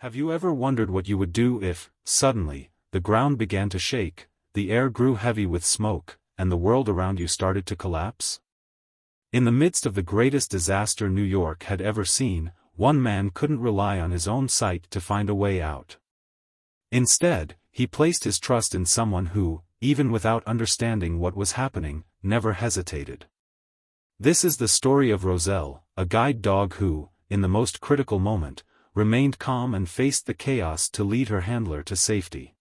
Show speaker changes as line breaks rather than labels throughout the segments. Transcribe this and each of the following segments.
Have you ever wondered what you would do if, suddenly, the ground began to shake, the air grew heavy with smoke, and the world around you started to collapse? In the midst of the greatest disaster New York had ever seen, one man couldn't rely on his own sight to find a way out. Instead, he placed his trust in someone who, even without understanding what was happening, never hesitated. This is the story of Roselle, a guide dog who, in the most critical moment, remained calm and faced the chaos to lead her handler to safety.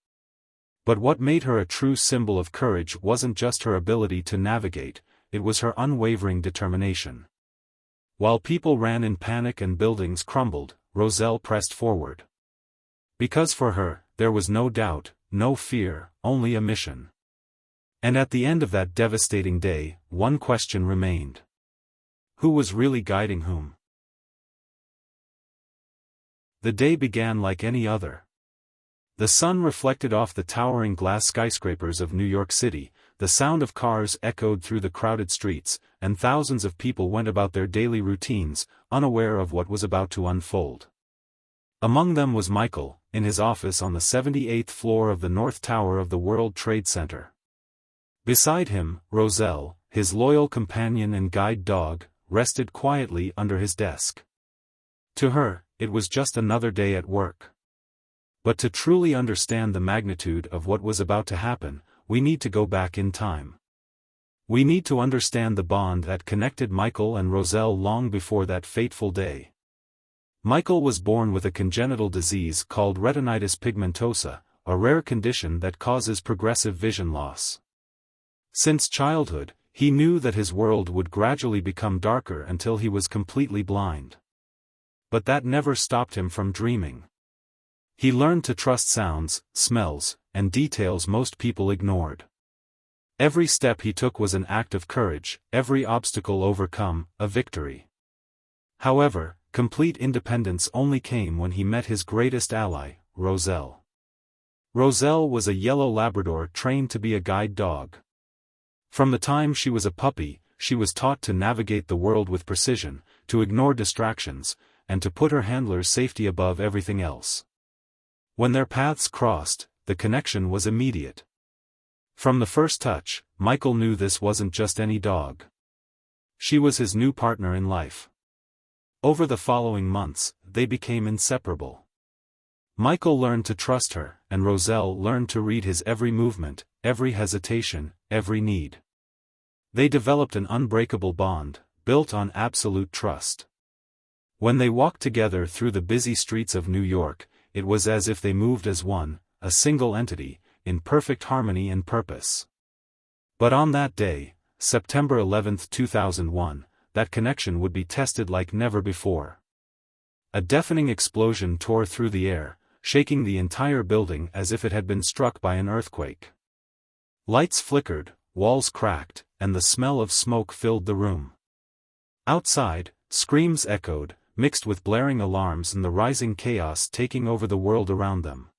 But what made her a true symbol of courage wasn't just her ability to navigate, it was her unwavering determination. While people ran in panic and buildings crumbled, Roselle pressed forward. Because for her, there was no doubt, no fear, only a mission. And at the end of that devastating day, one question remained. Who was really guiding whom? The day began like any other. The sun reflected off the towering glass skyscrapers of New York City, the sound of cars echoed through the crowded streets, and thousands of people went about their daily routines, unaware of what was about to unfold. Among them was Michael, in his office on the 78th floor of the North Tower of the World Trade Center. Beside him, Roselle, his loyal companion and guide dog, rested quietly under his desk. To her, it was just another day at work. But to truly understand the magnitude of what was about to happen, we need to go back in time. We need to understand the bond that connected Michael and Roselle long before that fateful day. Michael was born with a congenital disease called retinitis pigmentosa, a rare condition that causes progressive vision loss. Since childhood, he knew that his world would gradually become darker until he was completely blind. But that never stopped him from dreaming. He learned to trust sounds, smells, and details most people ignored. Every step he took was an act of courage, every obstacle overcome, a victory. However, complete independence only came when he met his greatest ally, Roselle. Roselle was a yellow Labrador trained to be a guide dog. From the time she was a puppy, she was taught to navigate the world with precision, to ignore distractions, and to put her handler's safety above everything else. When their paths crossed, the connection was immediate. From the first touch, Michael knew this wasn't just any dog. She was his new partner in life. Over the following months, they became inseparable. Michael learned to trust her, and Roselle learned to read his every movement, every hesitation, every need. They developed an unbreakable bond, built on absolute trust. When they walked together through the busy streets of New York, it was as if they moved as one, a single entity, in perfect harmony and purpose. But on that day, September 11, 2001, that connection would be tested like never before. A deafening explosion tore through the air, shaking the entire building as if it had been struck by an earthquake. Lights flickered, walls cracked, and the smell of smoke filled the room. Outside, screams echoed, mixed with blaring alarms and the rising chaos taking over the world around them.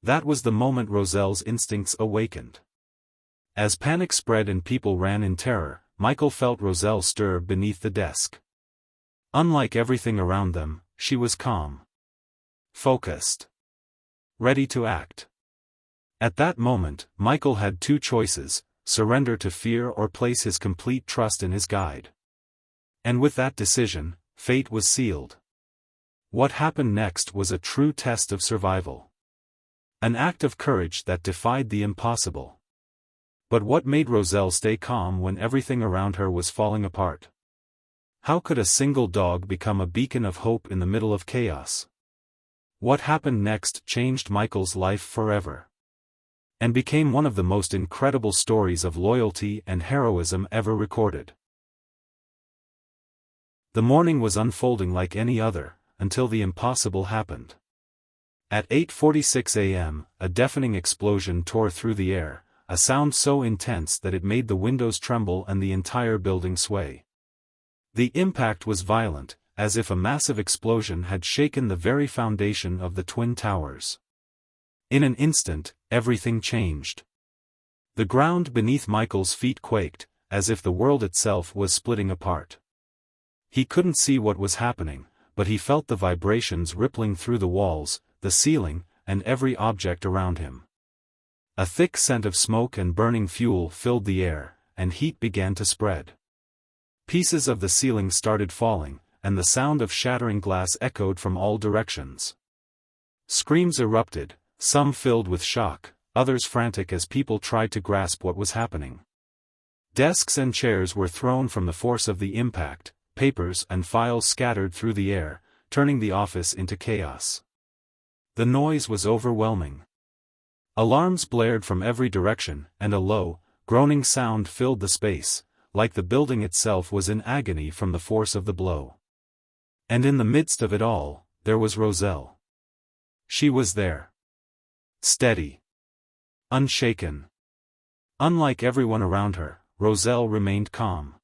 That was the moment Roselle's instincts awakened. As panic spread and people ran in terror, Michael felt Roselle stir beneath the desk. Unlike everything around them, she was calm. Focused. Ready to act. At that moment, Michael had two choices: surrender to fear or place his complete trust in his guide. And with that decision, fate was sealed. What happened next was a true test of survival. An act of courage that defied the impossible. But what made Roselle stay calm when everything around her was falling apart? How could a single dog become a beacon of hope in the middle of chaos? What happened next changed Michael's life forever. And became one of the most incredible stories of loyalty and heroism ever recorded. The morning was unfolding like any other, until the impossible happened. At 8:46 a.m., a deafening explosion tore through the air, a sound so intense that it made the windows tremble and the entire building sway. The impact was violent, as if a massive explosion had shaken the very foundation of the Twin Towers. In an instant, everything changed. The ground beneath Michael's feet quaked, as if the world itself was splitting apart. He couldn't see what was happening, but he felt the vibrations rippling through the walls, the ceiling, and every object around him. A thick scent of smoke and burning fuel filled the air, and heat began to spread. Pieces of the ceiling started falling, and the sound of shattering glass echoed from all directions. Screams erupted, some filled with shock, others frantic as people tried to grasp what was happening. Desks and chairs were thrown from the force of the impact, papers and files scattered through the air, turning the office into chaos. The noise was overwhelming. Alarms blared from every direction, and a low, groaning sound filled the space, like the building itself was in agony from the force of the blow. And in the midst of it all, there was Roselle. She was there. Steady. Unshaken. Unlike everyone around her, Roselle remained calm.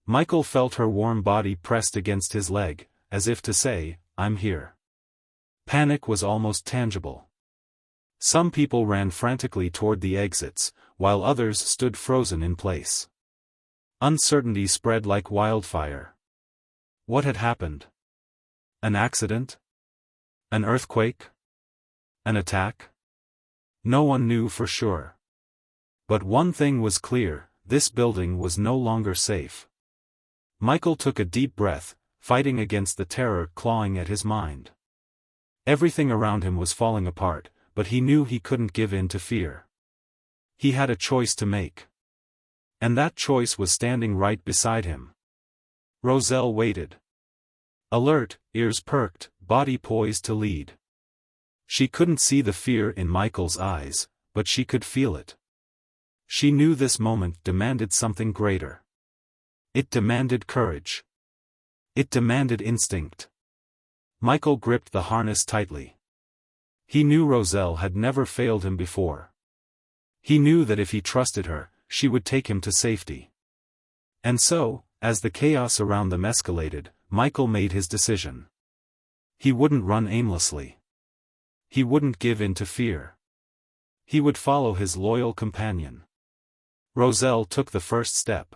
Michael felt her warm body pressed against his leg, as if to say, "I'm here." Panic was almost tangible. Some people ran frantically toward the exits, while others stood frozen in place. Uncertainty spread like wildfire. What had happened? An accident? An earthquake? An attack? No one knew for sure. But one thing was clear, this building was no longer safe. Michael took a deep breath, fighting against the terror clawing at his mind. Everything around him was falling apart, but he knew he couldn't give in to fear. He had a choice to make. And that choice was standing right beside him. Roselle waited. Alert, ears perked, body poised to lead. She couldn't see the fear in Michael's eyes, but she could feel it. She knew this moment demanded something greater. It demanded courage. It demanded instinct. Michael gripped the harness tightly. He knew Roselle had never failed him before. He knew that if he trusted her, she would take him to safety. And so, as the chaos around them escalated, Michael made his decision. He wouldn't run aimlessly. He wouldn't give in to fear. He would follow his loyal companion. Roselle took the first step.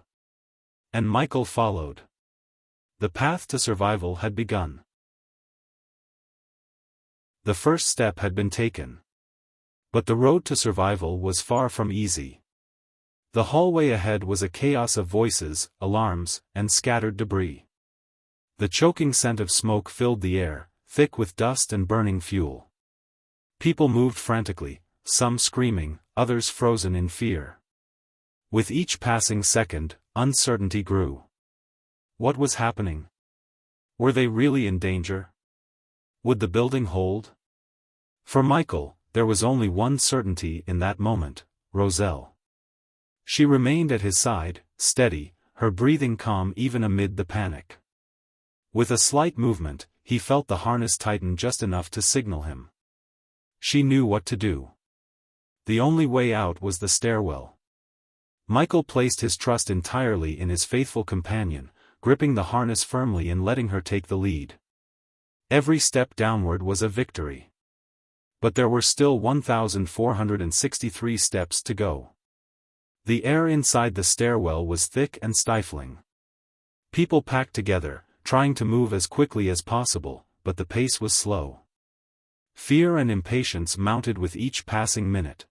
And Michael followed. The path to survival had begun. The first step had been taken. But the road to survival was far from easy. The hallway ahead was a chaos of voices, alarms, and scattered debris. The choking scent of smoke filled the air, thick with dust and burning fuel. People moved frantically, some screaming, others frozen in fear. With each passing second, uncertainty grew. What was happening? Were they really in danger? Would the building hold? For Michael, there was only one certainty in that moment: Roselle. She remained at his side, steady, her breathing calm even amid the panic. With a slight movement, he felt the harness tighten just enough to signal him. She knew what to do. The only way out was the stairwell. Michael placed his trust entirely in his faithful companion, gripping the harness firmly and letting her take the lead. Every step downward was a victory. But there were still 1,463 steps to go. The air inside the stairwell was thick and stifling. People packed together, trying to move as quickly as possible, but the pace was slow. Fear and impatience mounted with each passing minute.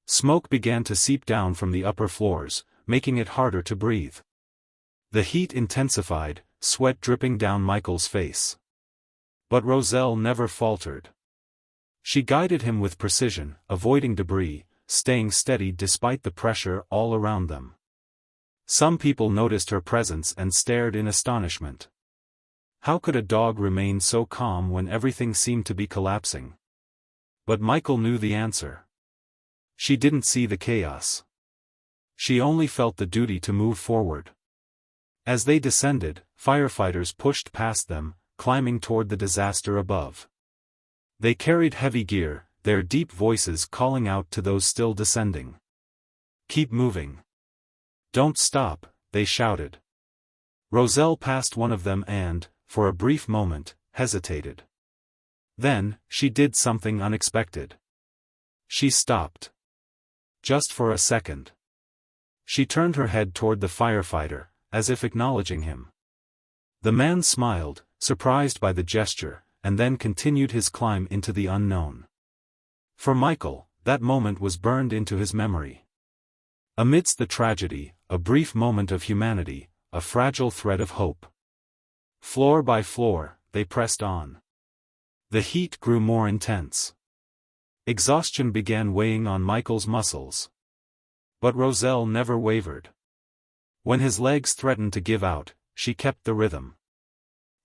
Smoke began to seep down from the upper floors, making it harder to breathe. The heat intensified, sweat dripping down Michael's face. But Roselle never faltered. She guided him with precision, avoiding debris, staying steady despite the pressure all around them. Some people noticed her presence and stared in astonishment. How could a dog remain so calm when everything seemed to be collapsing? But Michael knew the answer. She didn't see the chaos. She only felt the duty to move forward. As they descended, firefighters pushed past them, climbing toward the disaster above. They carried heavy gear, their deep voices calling out to those still descending. "Keep moving. Don't stop," they shouted. Roselle passed one of them and, for a brief moment, hesitated. Then, she did something unexpected. She stopped. Just for a second. She turned her head toward the firefighter, as if acknowledging him. The man smiled, surprised by the gesture, and then continued his climb into the unknown. For Michael, that moment was burned into his memory. Amidst the tragedy, a brief moment of humanity, a fragile thread of hope. Floor by floor, they pressed on. The heat grew more intense. Exhaustion began weighing on Michael's muscles. But Roselle never wavered. When his legs threatened to give out, she kept the rhythm.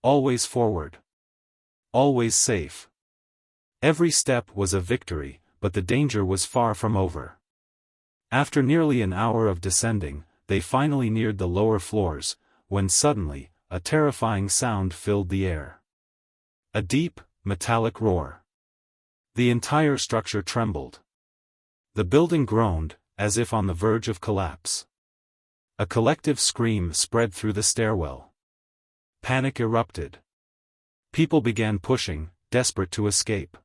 Always forward. Always safe. Every step was a victory, but the danger was far from over. After nearly an hour of descending, they finally neared the lower floors, when suddenly, a terrifying sound filled the air. A deep, metallic roar. The entire structure trembled. The building groaned, as if on the verge of collapse. A collective scream spread through the stairwell. Panic erupted. People began pushing, desperate to escape.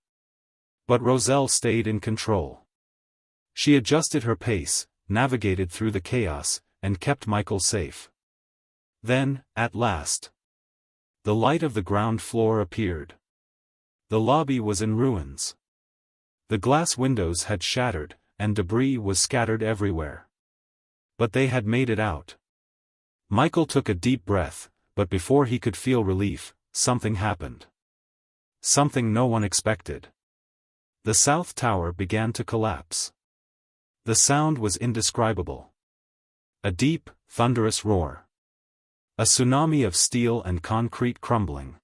But Roselle stayed in control. She adjusted her pace, navigated through the chaos, and kept Michael safe. Then, at last, the light of the ground floor appeared. The lobby was in ruins. The glass windows had shattered, and debris was scattered everywhere. But they had made it out. Michael took a deep breath, but before he could feel relief, something happened. Something no one expected. The South Tower began to collapse. The sound was indescribable. A deep, thunderous roar. A tsunami of steel and concrete crumbling.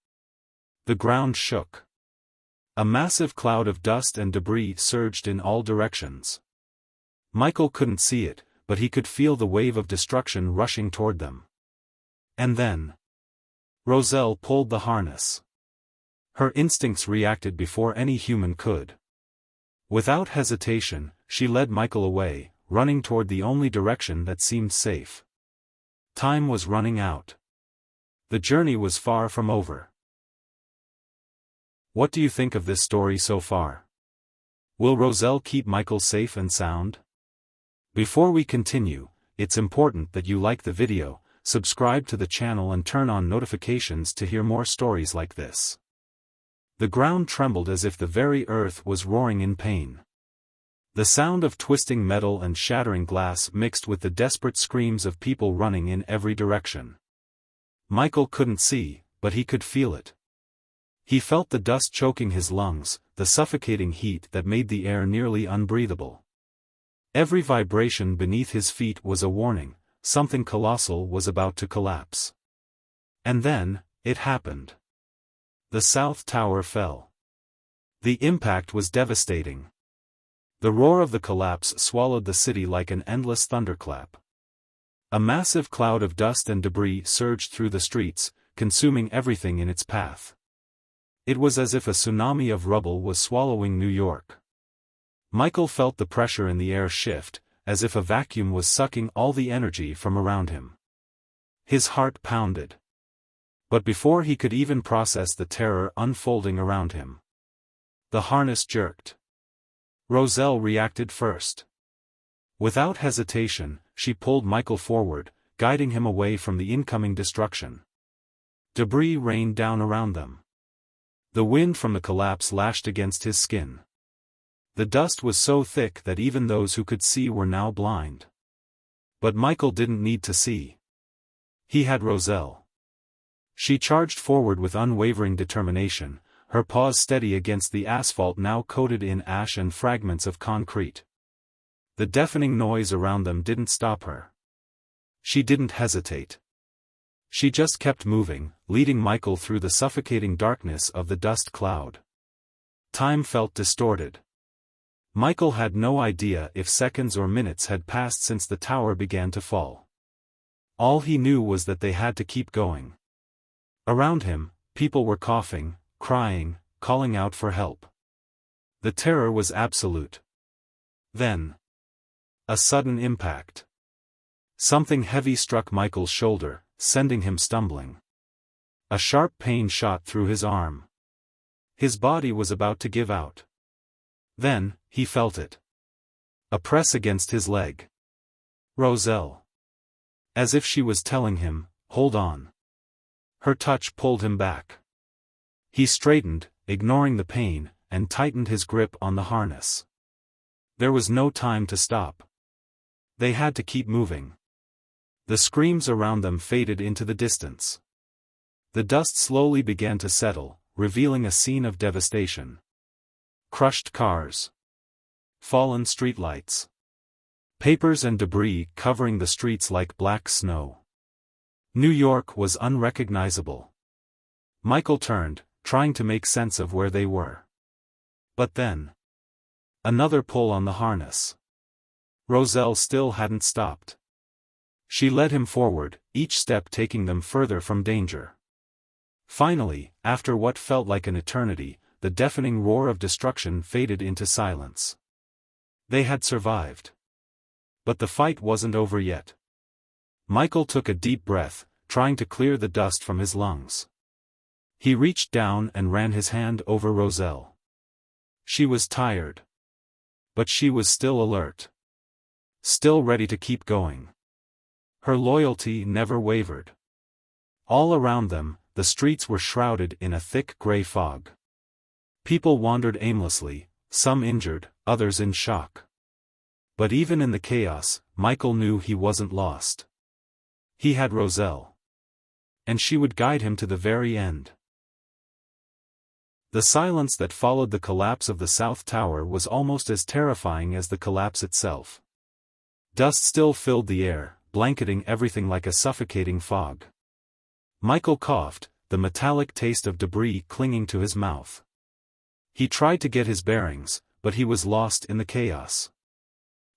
The ground shook. A massive cloud of dust and debris surged in all directions. Michael couldn't see it, but he could feel the wave of destruction rushing toward them. And then, Roselle pulled the harness. Her instincts reacted before any human could. Without hesitation, she led Michael away, running toward the only direction that seemed safe. Time was running out. The journey was far from over. What do you think of this story so far? Will Roselle keep Michael safe and sound? Before we continue, it's important that you like the video, subscribe to the channel and turn on notifications to hear more stories like this. The ground trembled as if the very earth was roaring in pain. The sound of twisting metal and shattering glass mixed with the desperate screams of people running in every direction. Michael couldn't see, but he could feel it. He felt the dust choking his lungs, the suffocating heat that made the air nearly unbreathable. Every vibration beneath his feet was a warning, something colossal was about to collapse. And then, it happened. The South Tower fell. The impact was devastating. The roar of the collapse swallowed the city like an endless thunderclap. A massive cloud of dust and debris surged through the streets, consuming everything in its path. It was as if a tsunami of rubble was swallowing New York. Michael felt the pressure in the air shift, as if a vacuum was sucking all the energy from around him. His heart pounded. But before he could even process the terror unfolding around him, the harness jerked. Roselle reacted first. Without hesitation, she pulled Michael forward, guiding him away from the incoming destruction. Debris rained down around them. The wind from the collapse lashed against his skin. The dust was so thick that even those who could see were now blind. But Michael didn't need to see. He had Roselle. She charged forward with unwavering determination, her paws steady against the asphalt now coated in ash and fragments of concrete. The deafening noise around them didn't stop her. She didn't hesitate. She just kept moving, leading Michael through the suffocating darkness of the dust cloud. Time felt distorted. Michael had no idea if seconds or minutes had passed since the tower began to fall. All he knew was that they had to keep going. Around him, people were coughing, crying, calling out for help. The terror was absolute. Then, a sudden impact. Something heavy struck Michael's shoulder, sending him stumbling. A sharp pain shot through his arm. His body was about to give out. Then, he felt it. A press against his leg. Roselle. As if she was telling him, hold on. Her touch pulled him back. He straightened, ignoring the pain, and tightened his grip on the harness. There was no time to stop. They had to keep moving. The screams around them faded into the distance. The dust slowly began to settle, revealing a scene of devastation. Crushed cars. Fallen streetlights. Papers and debris covering the streets like black snow. New York was unrecognizable. Michael turned, trying to make sense of where they were. But then, another pull on the harness. Roselle still hadn't stopped. She led him forward, each step taking them further from danger. Finally, after what felt like an eternity, the deafening roar of destruction faded into silence. They had survived. But the fight wasn't over yet. Michael took a deep breath, trying to clear the dust from his lungs. He reached down and ran his hand over Roselle. She was tired. But she was still alert. Still ready to keep going. Her loyalty never wavered. All around them, the streets were shrouded in a thick gray fog. People wandered aimlessly, some injured, others in shock. But even in the chaos, Michael knew he wasn't lost. He had Roselle. And she would guide him to the very end. The silence that followed the collapse of the South Tower was almost as terrifying as the collapse itself. Dust still filled the air, blanketing everything like a suffocating fog. Michael coughed, the metallic taste of debris clinging to his mouth. He tried to get his bearings, but he was lost in the chaos.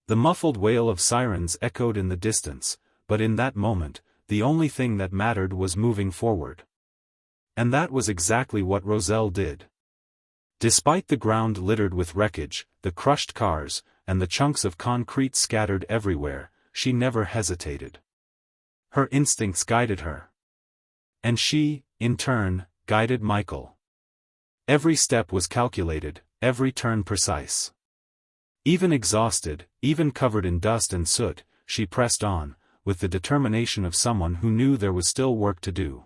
The muffled wail of sirens echoed in the distance, but in that moment, the only thing that mattered was moving forward. And that was exactly what Roselle did. Despite the ground littered with wreckage, the crushed cars, and the chunks of concrete scattered everywhere, she never hesitated. Her instincts guided her. And she, in turn, guided Michael. Every step was calculated, every turn precise. Even exhausted, even covered in dust and soot, she pressed on, with the determination of someone who knew there was still work to do.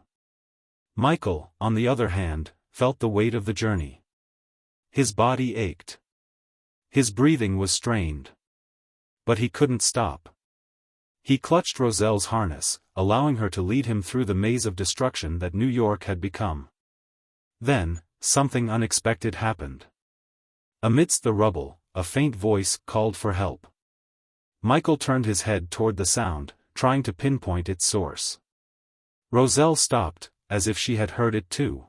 Michael, on the other hand, felt the weight of the journey. His body ached. His breathing was strained. But he couldn't stop. He clutched Roselle's harness, allowing her to lead him through the maze of destruction that New York had become. Then, something unexpected happened. Amidst the rubble, a faint voice called for help. Michael turned his head toward the sound, trying to pinpoint its source. Roselle stopped, as if she had heard it too.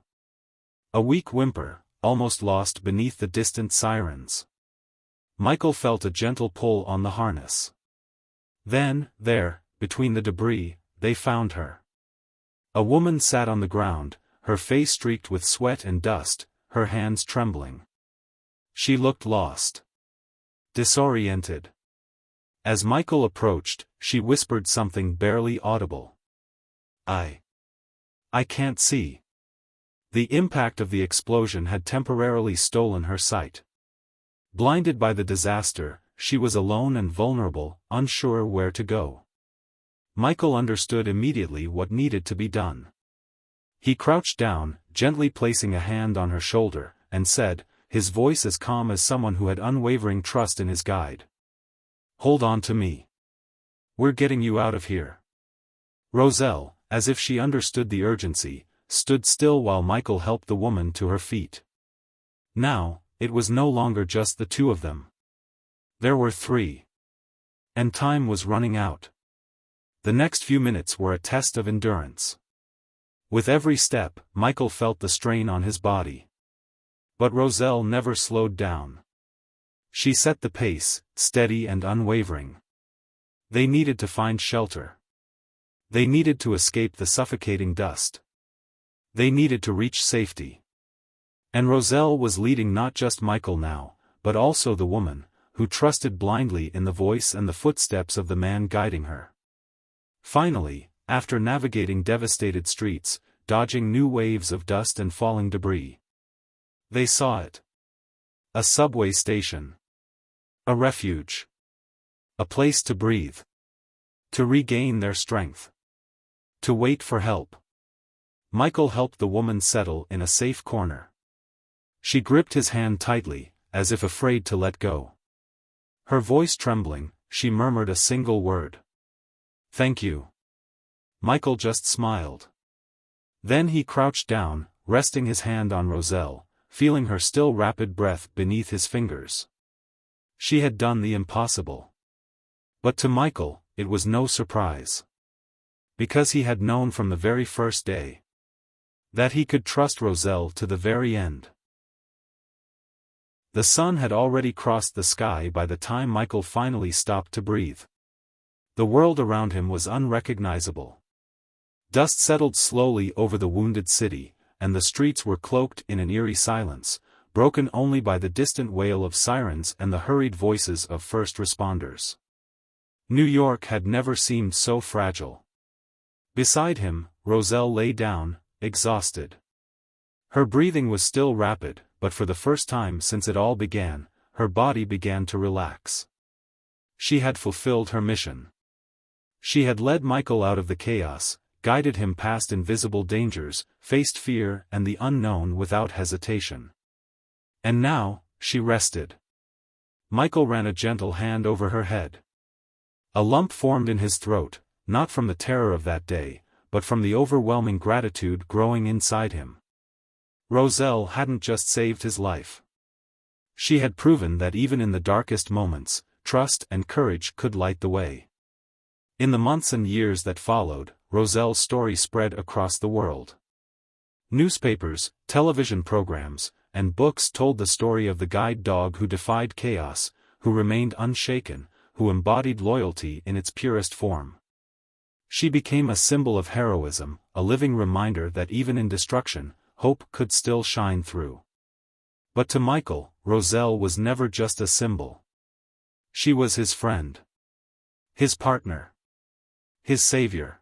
A weak whimper, almost lost beneath the distant sirens. Michael felt a gentle pull on the harness. Then, there, between the debris, they found her. A woman sat on the ground, her face streaked with sweat and dust, her hands trembling. She looked lost. Disoriented. As Michael approached, she whispered something barely audible. I can't see." The impact of the explosion had temporarily stolen her sight. Blinded by the disaster, she was alone and vulnerable, unsure where to go. Michael understood immediately what needed to be done. He crouched down, gently placing a hand on her shoulder, and said, his voice as calm as someone who had unwavering trust in his guide. "Hold on to me. We're getting you out of here." Roselle, as if she understood the urgency, stood still while Michael helped the woman to her feet. Now, it was no longer just the two of them. There were three. And time was running out. The next few minutes were a test of endurance. With every step, Michael felt the strain on his body. But Roselle never slowed down. She set the pace, steady and unwavering. They needed to find shelter. They needed to escape the suffocating dust. They needed to reach safety. And Roselle was leading not just Michael now, but also the woman, who trusted blindly in the voice and the footsteps of the man guiding her. Finally, after navigating devastated streets, dodging new waves of dust and falling debris, they saw it. A subway station. A refuge. A place to breathe. To regain their strength. To wait for help. Michael helped the woman settle in a safe corner. She gripped his hand tightly, as if afraid to let go. Her voice trembling, she murmured a single word. "Thank you." Michael just smiled. Then he crouched down, resting his hand on Roselle, feeling her still rapid breath beneath his fingers. She had done the impossible. But to Michael, it was no surprise. Because he had known from the very first day that he could trust Roselle to the very end. The sun had already crossed the sky by the time Michael finally stopped to breathe. The world around him was unrecognizable. Dust settled slowly over the wounded city, and the streets were cloaked in an eerie silence, broken only by the distant wail of sirens and the hurried voices of first responders. New York had never seemed so fragile. Beside him, Roselle lay down, exhausted. Her breathing was still rapid, but for the first time since it all began, her body began to relax. She had fulfilled her mission. She had led Michael out of the chaos, guided him past invisible dangers, faced fear and the unknown without hesitation. And now, she rested. Michael ran a gentle hand over her head. A lump formed in his throat, not from the terror of that day, but from the overwhelming gratitude growing inside him. Roselle hadn't just saved his life. She had proven that even in the darkest moments, trust and courage could light the way. In the months and years that followed, Roselle's story spread across the world. Newspapers, television programs, and books told the story of the guide dog who defied chaos, who remained unshaken, who embodied loyalty in its purest form. She became a symbol of heroism, a living reminder that even in destruction, hope could still shine through. But to Michael, Roselle was never just a symbol. She was his friend. His partner. His savior.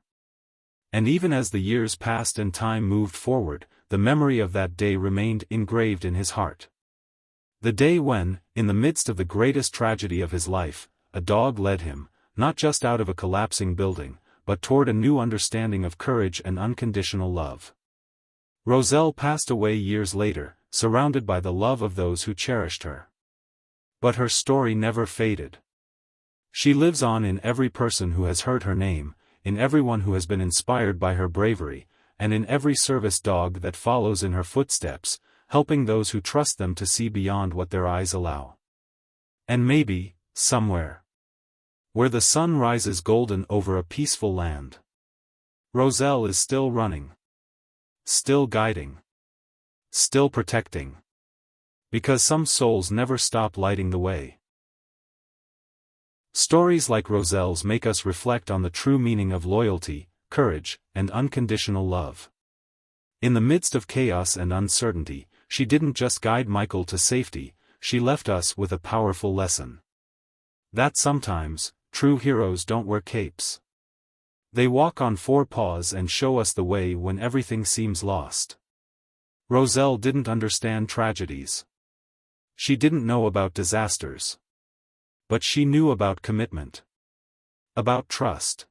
And even as the years passed and time moved forward, the memory of that day remained engraved in his heart. The day when, in the midst of the greatest tragedy of his life, a dog led him, not just out of a collapsing building, but toward a new understanding of courage and unconditional love. Roselle passed away years later, surrounded by the love of those who cherished her. But her story never faded. She lives on in every person who has heard her name, in everyone who has been inspired by her bravery, and in every service dog that follows in her footsteps, helping those who trust them to see beyond what their eyes allow. And maybe, somewhere, where the sun rises golden over a peaceful land, Roselle is still running. Still guiding. Still protecting. Because some souls never stop lighting the way. Stories like Roselle's make us reflect on the true meaning of loyalty, courage, and unconditional love. In the midst of chaos and uncertainty, she didn't just guide Michael to safety, she left us with a powerful lesson. That sometimes, true heroes don't wear capes. They walk on four paws and show us the way when everything seems lost. Roselle didn't understand tragedies. She didn't know about disasters. But she knew about commitment. About trust.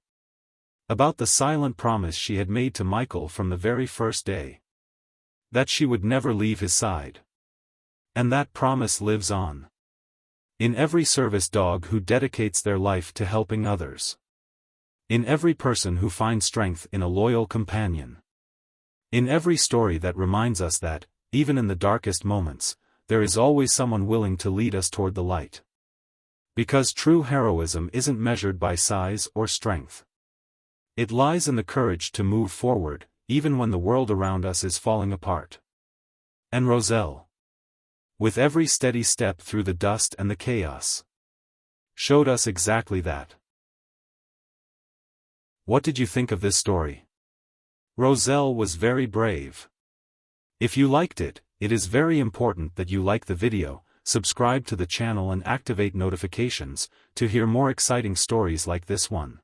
About the silent promise she had made to Michael from the very first day. That she would never leave his side. And that promise lives on. In every service dog who dedicates their life to helping others. In every person who finds strength in a loyal companion. In every story that reminds us that, even in the darkest moments, there is always someone willing to lead us toward the light. Because true heroism isn't measured by size or strength. It lies in the courage to move forward, even when the world around us is falling apart. And Roselle, with every steady step through the dust and the chaos, showed us exactly that. What did you think of this story? Roselle was very brave. If you liked it, it is very important that you like the video, subscribe to the channel and activate notifications, to hear more exciting stories like this one.